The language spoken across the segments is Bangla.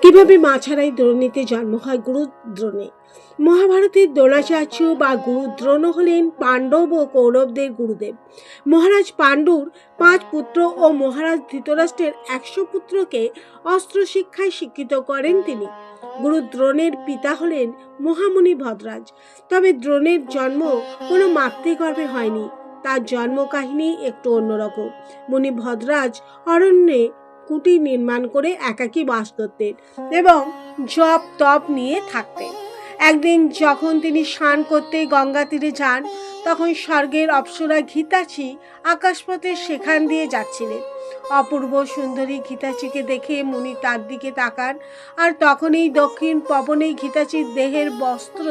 কিভাবে মা ছাড়াই দ্রোণীতে জন্ম হয় গুরু দ্রোণে। মহাভারতের দ্রোণাচার্য বা গুরু দ্রোণ হলেন পাণ্ডব ও কৌরবদের গুরুদেব। মহারাজ পাণ্ডুর 5 পুত্র ও মহারাজ ধৃতরাষ্ট্রের 100 পুত্রকে অস্ত্র শিক্ষায় শিক্ষিত করেন তিনি। গুরু দ্রোণের পিতা হলেন মহামুনি ভদ্রাজ। তবে দ্রোণের জন্ম কোনো মাতৃগর্ভে হয়নি। তার জন্ম কাহিনী একটু অন্যরকম। মুনি ভদ্রাজ অরণ্যে কুটির নির্মাণ করে একাকী বাস করতেন এবং জপ তপ নিয়ে থাকতেন। একদিন যখন তিনি স্নান করতে গঙ্গা তীরে যান, তখন স্বর্গের অপ্সরা ঘিতাচি আকাশপথে সেখান দিয়ে যাচ্ছিলেন। অপূর্ব সুন্দরী ঘিতাচিকে দেখে মুনি তার দিকে তাকান, আর তখনই দক্ষিণ পবনে ঘিতাচির দেহের বস্ত্র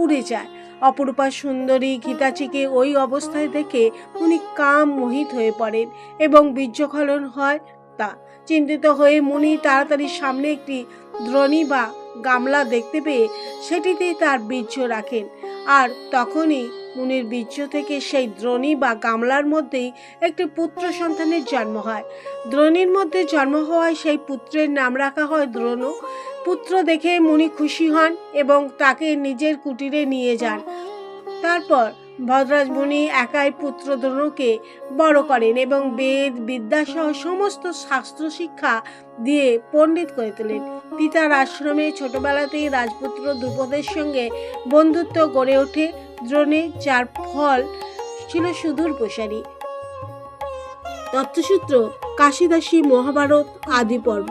উড়ে যায়। অপরূপা সুন্দরী ঘিতাচিকে ওই অবস্থায় দেখে মুনি কাম মোহিত হয়ে পড়েন এবং বীর্যস্খলন হয়। তা চিন্তিত হয়ে মুনি তাড়াতাড়ি সামনে একটি দ্রোণী বা গামলা দেখতে পেয়ে সেটিতেই তার বীর্য রাখেন, আর তখনই মুনির বীর্য থেকে সেই দ্রোণী বা গামলার মধ্যেই একটি পুত্র সন্তানের জন্ম হয়। দ্রোণীর মধ্যে জন্ম হওয়ায় সেই পুত্রের নাম রাখা হয় দ্রোণ। পুত্র দেখে মুনি খুশি হন এবং তাকে নিজের কুটিরে নিয়ে যান। তারপর ভদ্রাজ মুনি একাই পুত্র দ্রোণকে বড় করেন এবং বেদ বিদ্যাসহ সমস্ত শাস্ত্র শিক্ষা দিয়ে পণ্ডিত করে তোলেন। পিতার আশ্রমে ছোটবেলাতেই রাজপুত্র দ্রুপদের সঙ্গে বন্ধুত্ব গড়ে ওঠে দ্রোণের, যার ফল ছিল সুদূর প্রসারী। তথ্যসূত্র কাশিদাসী মহাভারত আদি পর্ব।